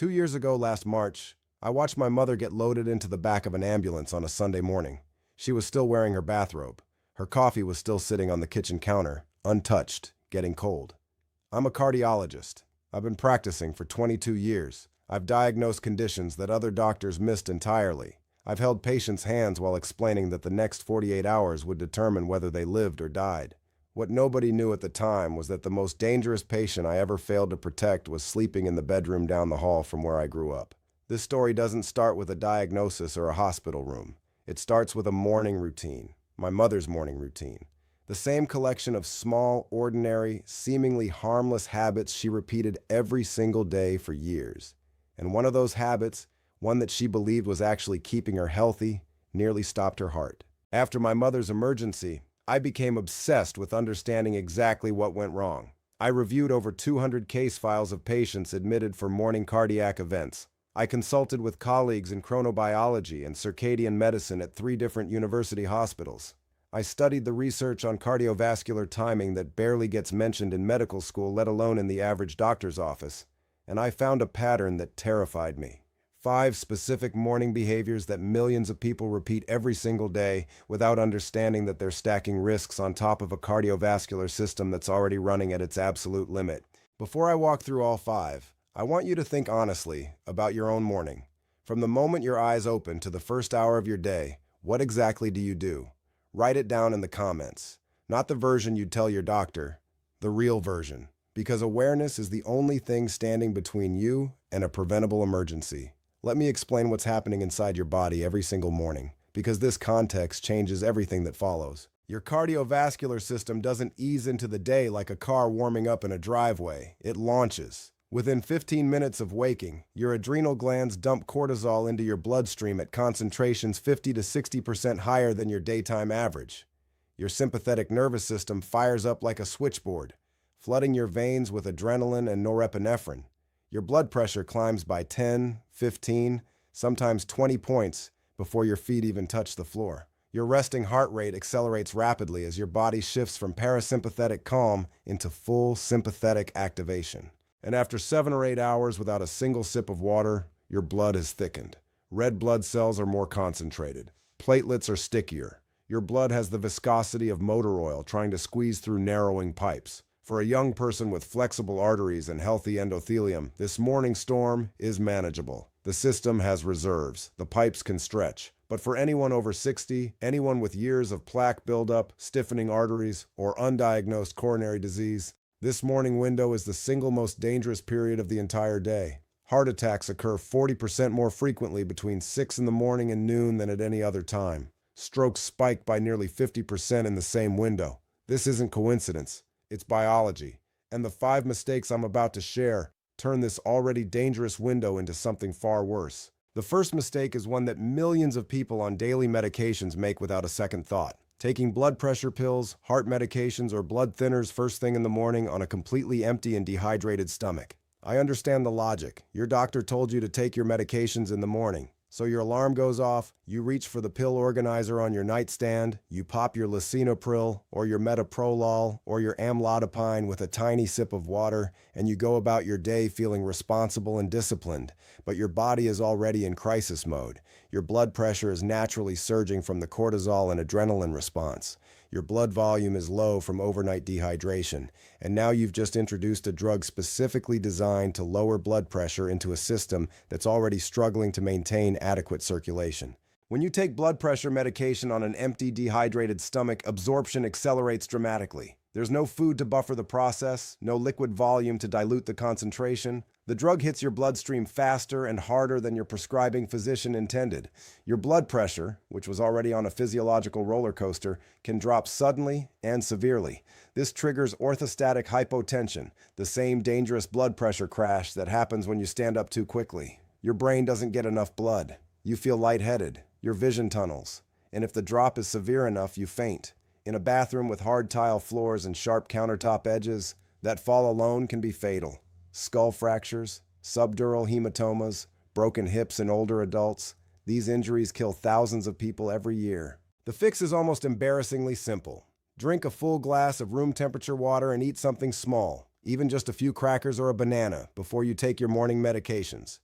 2 years ago last March, I watched my mother get loaded into the back of an ambulance on a Sunday morning. She was still wearing her bathrobe. Her coffee was still sitting on the kitchen counter, untouched, getting cold. I'm a cardiologist. I've been practicing for 22 years. I've diagnosed conditions that other doctors missed entirely. I've held patients' hands while explaining that the next 48 hours would determine whether they lived or died. What nobody knew at the time was that the most dangerous patient I ever failed to protect was sleeping in the bedroom down the hall from where I grew up. This story doesn't start with a diagnosis or a hospital room. It starts with a morning routine, my mother's morning routine. The same collection of small, ordinary, seemingly harmless habits she repeated every single day for years. And one of those habits, one that she believed was actually keeping her healthy, nearly stopped her heart. After my mother's emergency, I became obsessed with understanding exactly what went wrong. I reviewed over 200 case files of patients admitted for morning cardiac events. I consulted with colleagues in chronobiology and circadian medicine at 3 different university hospitals. I studied the research on cardiovascular timing that barely gets mentioned in medical school, let alone in the average doctor's office. And I found a pattern that terrified me. 5 specific morning behaviors that millions of people repeat every single day without understanding that they're stacking risks on top of a cardiovascular system that's already running at its absolute limit. Before I walk through all 5, I want you to think honestly about your own morning. From the moment your eyes open to the first hour of your day, what exactly do you do? Write it down in the comments. Not the version you'd tell your doctor, the real version. Because awareness is the only thing standing between you and a preventable emergency. Let me explain what's happening inside your body every single morning, because this context changes everything that follows. Your cardiovascular system doesn't ease into the day like a car warming up in a driveway. It launches. Within 15 minutes of waking, your adrenal glands dump cortisol into your bloodstream at concentrations 50 to 60% higher than your daytime average. Your sympathetic nervous system fires up like a switchboard, flooding your veins with adrenaline and norepinephrine. Your blood pressure climbs by 10, 15, sometimes 20 points before your feet even touch the floor. Your resting heart rate accelerates rapidly as your body shifts from parasympathetic calm into full sympathetic activation. And after 7 or 8 hours without a single sip of water, your blood has thickened. Red blood cells are more concentrated. Platelets are stickier. Your blood has the viscosity of motor oil trying to squeeze through narrowing pipes. For a young person with flexible arteries and healthy endothelium, this morning storm is manageable. The system has reserves. The pipes can stretch. But for anyone over 60, anyone with years of plaque buildup, stiffening arteries, or undiagnosed coronary disease, this morning window is the single most dangerous period of the entire day. Heart attacks occur 40% more frequently between 6 in the morning and noon than at any other time. Strokes spike by nearly 50% in the same window. This isn't coincidence. It's biology, and the 5 mistakes I'm about to share turn this already dangerous window into something far worse. The first mistake is one that millions of people on daily medications make without a second thought. Taking blood pressure pills, heart medications, or blood thinners first thing in the morning on a completely empty and dehydrated stomach. I understand the logic. Your doctor told you to take your medications in the morning. So your alarm goes off, you reach for the pill organizer on your nightstand, you pop your lisinopril or your metoprolol or your amlodipine with a tiny sip of water, and you go about your day feeling responsible and disciplined. But your body is already in crisis mode. Your blood pressure is naturally surging from the cortisol and adrenaline response. Your blood volume is low from overnight dehydration, and now you've just introduced a drug specifically designed to lower blood pressure into a system that's already struggling to maintain adequate circulation. When you take blood pressure medication on an empty, dehydrated stomach, absorption accelerates dramatically. There's no food to buffer the process, no liquid volume to dilute the concentration. The drug hits your bloodstream faster and harder than your prescribing physician intended. Your blood pressure, which was already on a physiological roller coaster, can drop suddenly and severely. This triggers orthostatic hypotension, the same dangerous blood pressure crash that happens when you stand up too quickly. Your brain doesn't get enough blood. You feel lightheaded. Your vision tunnels. And if the drop is severe enough, you faint. In a bathroom with hard tile floors and sharp countertop edges, that fall alone can be fatal. Skull fractures, subdural hematomas, broken hips in older adults. These injuries kill thousands of people every year. The fix is almost embarrassingly simple. Drink a full glass of room temperature water and eat something small, even just a few crackers or a banana, before you take your morning medications.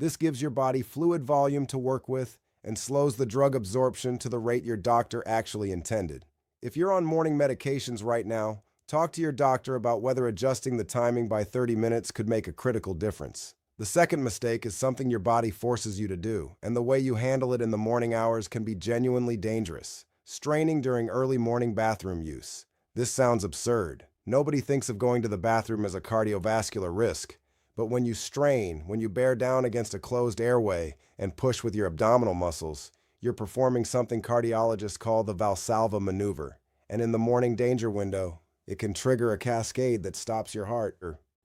This gives your body fluid volume to work with and slows the drug absorption to the rate your doctor actually intended. If you're on morning medications right now, talk to your doctor about whether adjusting the timing by 30 minutes could make a critical difference. The second mistake is something your body forces you to do, and the way you handle it in the morning hours can be genuinely dangerous. Straining during early morning bathroom use. This sounds absurd. Nobody thinks of going to the bathroom as a cardiovascular risk. But when you strain, when you bear down against a closed airway and push with your abdominal muscles, you're performing something cardiologists call the Valsalva maneuver. And in the morning danger window, it can trigger a cascade that stops your heart.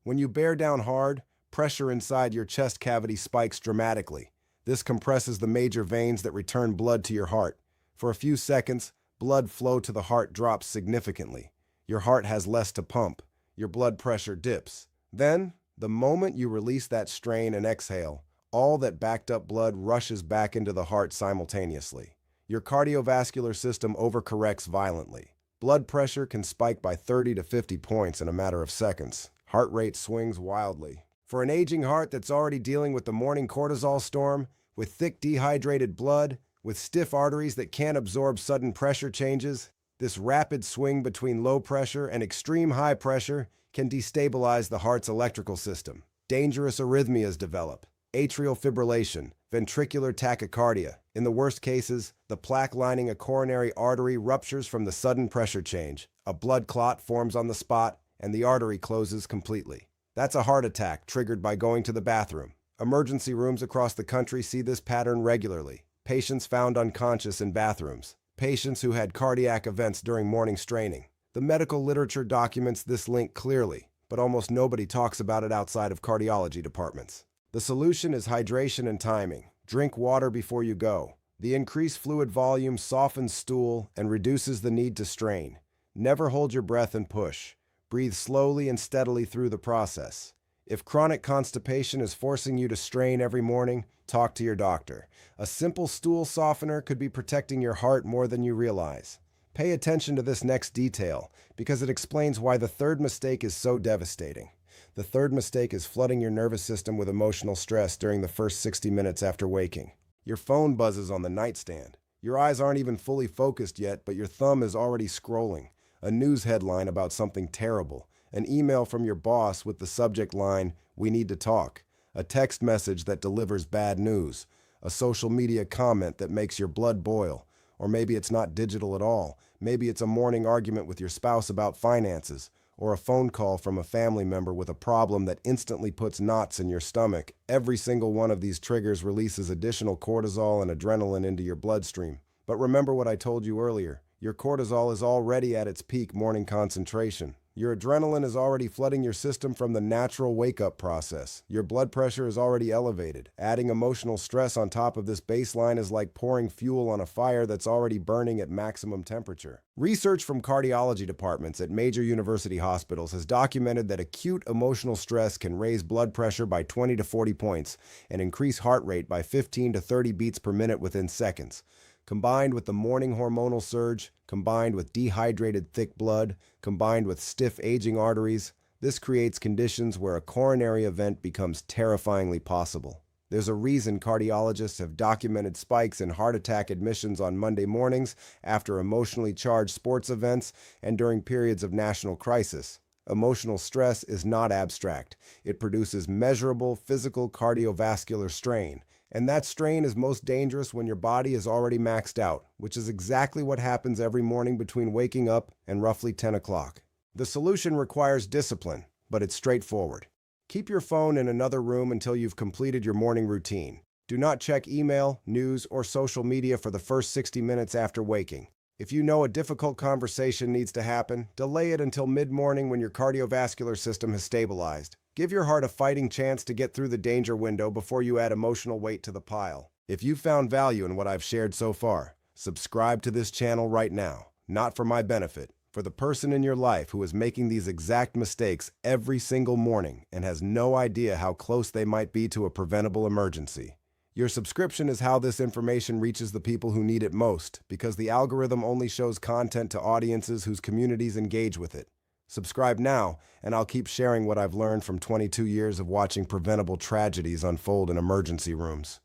When you bear down hard, pressure inside your chest cavity spikes dramatically. This compresses the major veins that return blood to your heart. For a few seconds, blood flow to the heart drops significantly. Your heart has less to pump. Your blood pressure dips. Then, the moment you release that strain and exhale, all that backed up blood rushes back into the heart simultaneously. Your cardiovascular system overcorrects violently. Blood pressure can spike by 30 to 50 points in a matter of seconds. Heart rate swings wildly. For an aging heart that's already dealing with the morning cortisol storm, with thick dehydrated blood, with stiff arteries that can't absorb sudden pressure changes, this rapid swing between low pressure and extreme high pressure can destabilize the heart's electrical system. Dangerous arrhythmias develop. Atrial fibrillation, ventricular tachycardia. In the worst cases, the plaque lining a coronary artery ruptures from the sudden pressure change. A blood clot forms on the spot, and the artery closes completely. That's a heart attack triggered by going to the bathroom. Emergency rooms across the country see this pattern regularly. Patients found unconscious in bathrooms. Patients who had cardiac events during morning straining. The medical literature documents this link clearly, but almost nobody talks about it outside of cardiology departments. The solution is hydration and timing. Drink water before you go. The increased fluid volume softens stool and reduces the need to strain. Never hold your breath and push. Breathe slowly and steadily through the process. If chronic constipation is forcing you to strain every morning, talk to your doctor. A simple stool softener could be protecting your heart more than you realize. Pay attention to this next detail, because it explains why the third mistake is so devastating. The third mistake is flooding your nervous system with emotional stress during the first 60 minutes after waking. Your phone buzzes on the nightstand. Your eyes aren't even fully focused yet, but your thumb is already scrolling. A news headline about something terrible. An email from your boss with the subject line, "We need to talk." A text message that delivers bad news. A social media comment that makes your blood boil. Or maybe it's not digital at all. Maybe it's a morning argument with your spouse about finances. Or a phone call from a family member with a problem that instantly puts knots in your stomach. Every single one of these triggers releases additional cortisol and adrenaline into your bloodstream. But remember what I told you earlier. Your cortisol is already at its peak morning concentration. Your adrenaline is already flooding your system from the natural wake-up process. Your blood pressure is already elevated. Adding emotional stress on top of this baseline is like pouring fuel on a fire that's already burning at maximum temperature. Research from cardiology departments at major university hospitals has documented that acute emotional stress can raise blood pressure by 20 to 40 points and increase heart rate by 15 to 30 beats per minute within seconds. Combined with the morning hormonal surge, combined with dehydrated thick blood, combined with stiff aging arteries, this creates conditions where a coronary event becomes terrifyingly possible. There's a reason cardiologists have documented spikes in heart attack admissions on Monday mornings after emotionally charged sports events and during periods of national crisis. Emotional stress is not abstract. It produces measurable physical cardiovascular strain. And that strain is most dangerous when your body is already maxed out, which is exactly what happens every morning between waking up and roughly 10 o'clock. The solution requires discipline, but it's straightforward. Keep your phone in another room until you've completed your morning routine. Do not check email, news, or social media for the first 60 minutes after waking. If you know a difficult conversation needs to happen, delay it until mid-morning when your cardiovascular system has stabilized. Give your heart a fighting chance to get through the danger window before you add emotional weight to the pile. If you found value in what I've shared so far, subscribe to this channel right now. Not for my benefit, for the person in your life who is making these exact mistakes every single morning and has no idea how close they might be to a preventable emergency. Your subscription is how this information reaches the people who need it most, because the algorithm only shows content to audiences whose communities engage with it. Subscribe now, and I'll keep sharing what I've learned from 22 years of watching preventable tragedies unfold in emergency rooms.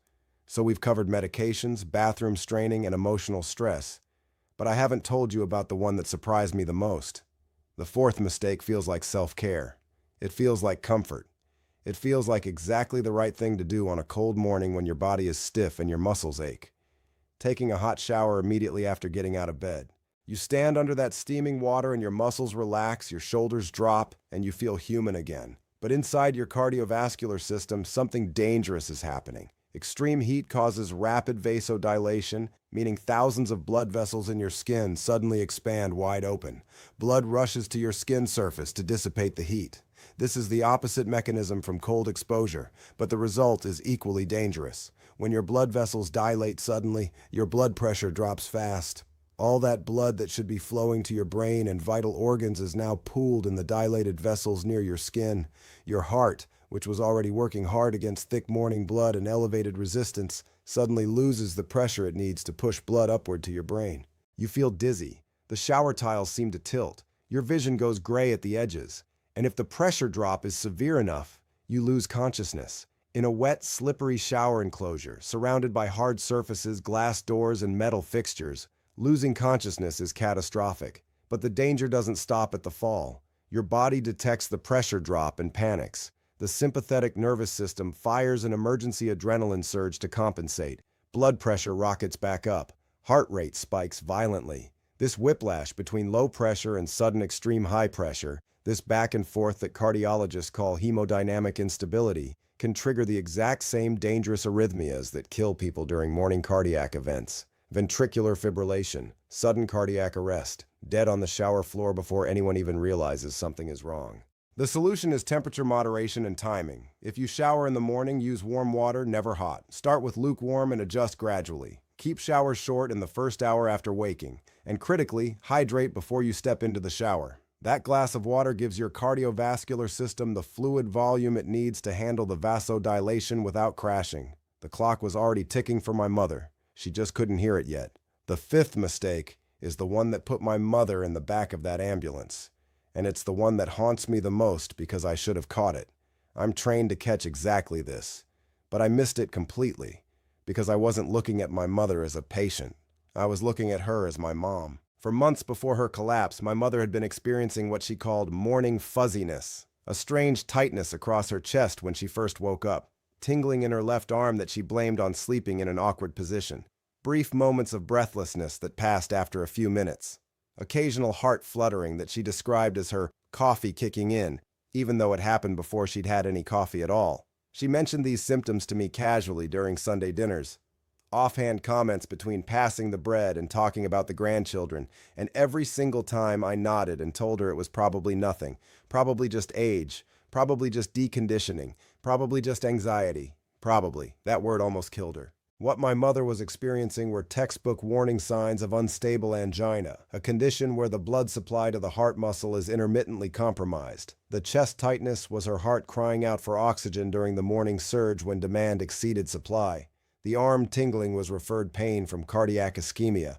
So we've covered medications, bathroom straining, and emotional stress. But I haven't told you about the one that surprised me the most. The fourth mistake feels like self-care. It feels like comfort. It feels like exactly the right thing to do on a cold morning when your body is stiff and your muscles ache. Taking a hot shower immediately after getting out of bed. You stand under that steaming water and your muscles relax, your shoulders drop, and you feel human again. But inside your cardiovascular system, something dangerous is happening. Extreme heat causes rapid vasodilation, meaning thousands of blood vessels in your skin suddenly expand wide open. Blood rushes to your skin surface to dissipate the heat. This is the opposite mechanism from cold exposure, but the result is equally dangerous. When your blood vessels dilate suddenly, your blood pressure drops fast. All that blood that should be flowing to your brain and vital organs is now pooled in the dilated vessels near your skin. Your heart, which was already working hard against thick morning blood and elevated resistance, suddenly loses the pressure it needs to push blood upward to your brain. You feel dizzy. The shower tiles seem to tilt. Your vision goes gray at the edges. And if the pressure drop is severe enough, you lose consciousness. In a wet, slippery shower enclosure, surrounded by hard surfaces, glass doors, and metal fixtures, losing consciousness is catastrophic. But the danger doesn't stop at the fall. Your body detects the pressure drop and panics. The sympathetic nervous system fires an emergency adrenaline surge to compensate. Blood pressure rockets back up. Heart rate spikes violently. This whiplash between low pressure and sudden extreme high pressure, this back and forth that cardiologists call hemodynamic instability, can trigger the exact same dangerous arrhythmias that kill people during morning cardiac events. Ventricular fibrillation, sudden cardiac arrest, dead on the shower floor before anyone even realizes something is wrong. The solution is temperature moderation and timing. If you shower in the morning, use warm water, never hot. Start with lukewarm and adjust gradually. Keep showers short in the first hour after waking. And critically, hydrate before you step into the shower. That glass of water gives your cardiovascular system the fluid volume it needs to handle the vasodilation without crashing. The clock was already ticking for my mother. She just couldn't hear it yet. The fifth mistake is the one that put my mother in the back of that ambulance. And it's the one that haunts me the most because I should have caught it. I'm trained to catch exactly this. But I missed it completely because I wasn't looking at my mother as a patient. I was looking at her as my mom. For months before her collapse, my mother had been experiencing what she called morning fuzziness, a strange tightness across her chest when she first woke up, tingling in her left arm that she blamed on sleeping in an awkward position, brief moments of breathlessness that passed after a few minutes, occasional heart fluttering that she described as her coffee kicking in, even though it happened before she'd had any coffee at all. She mentioned these symptoms to me casually during Sunday dinners. Offhand comments between passing the bread and talking about the grandchildren, and every single time I nodded and told her it was probably nothing, probably just age, probably just deconditioning, probably just anxiety, probably. That word almost killed her. What my mother was experiencing were textbook warning signs of unstable angina, a condition where the blood supply to the heart muscle is intermittently compromised. The chest tightness was her heart crying out for oxygen during the morning surge when demand exceeded supply. The arm tingling was referred pain from cardiac ischemia.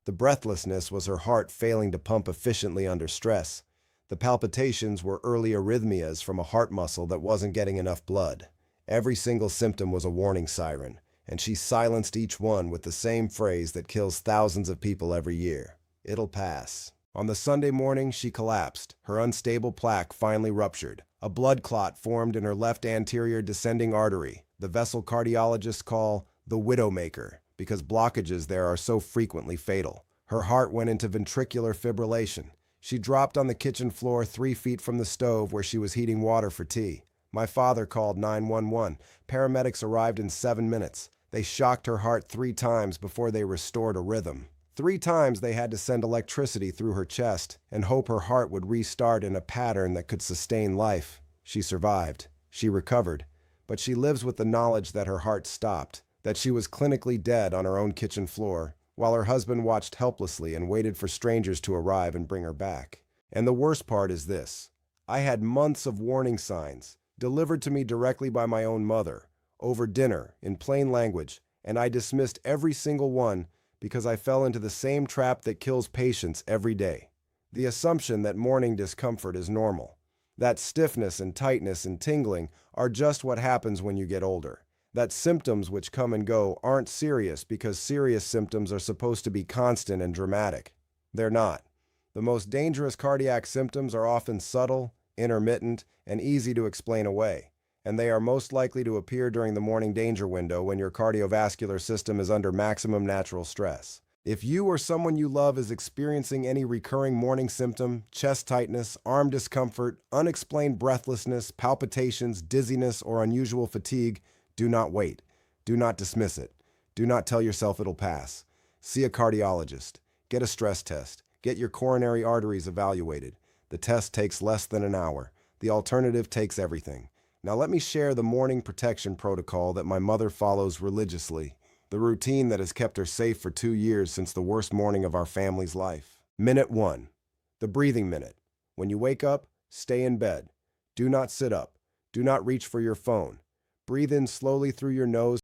The breathlessness was her heart failing to pump efficiently under stress. The palpitations were early arrhythmias from a heart muscle that wasn't getting enough blood. Every single symptom was a warning siren, and she silenced each one with the same phrase that kills thousands of people every year. It'll pass. On the Sunday morning, she collapsed. Her unstable plaque finally ruptured. A blood clot formed in her left anterior descending artery, the vessel cardiologists call the widowmaker, because blockages there are so frequently fatal. Her heart went into ventricular fibrillation. She dropped on the kitchen floor 3 feet from the stove where she was heating water for tea. My father called 911. Paramedics arrived in 7 minutes. They shocked her heart 3 times before they restored a rhythm. 3 times they had to send electricity through her chest and hope her heart would restart in a pattern that could sustain life. She survived. She recovered. But she lives with the knowledge that her heart stopped, that she was clinically dead on her own kitchen floor, while her husband watched helplessly and waited for strangers to arrive and bring her back. And the worst part is this. I had months of warning signs, delivered to me directly by my own mother, over dinner, in plain language, and I dismissed every single one because I fell into the same trap that kills patients every day. The assumption that morning discomfort is normal. That stiffness and tightness and tingling are just what happens when you get older. That symptoms which come and go aren't serious because serious symptoms are supposed to be constant and dramatic. They're not. The most dangerous cardiac symptoms are often subtle, intermittent, and easy to explain away, and they are most likely to appear during the morning danger window when your cardiovascular system is under maximum natural stress. If you or someone you love is experiencing any recurring morning symptom, chest tightness, arm discomfort, unexplained breathlessness, palpitations, dizziness, or unusual fatigue, do not wait. Do not dismiss it. Do not tell yourself it'll pass. See a cardiologist. Get a stress test. Get your coronary arteries evaluated. The test takes less than an hour. The alternative takes everything. Now let me share the morning protection protocol that my mother follows religiously. The routine that has kept her safe for 2 years since the worst morning of our family's life. Minute 1. The breathing minute. When you wake up, stay in bed. Do not sit up. Do not reach for your phone. Breathe in slowly through your nose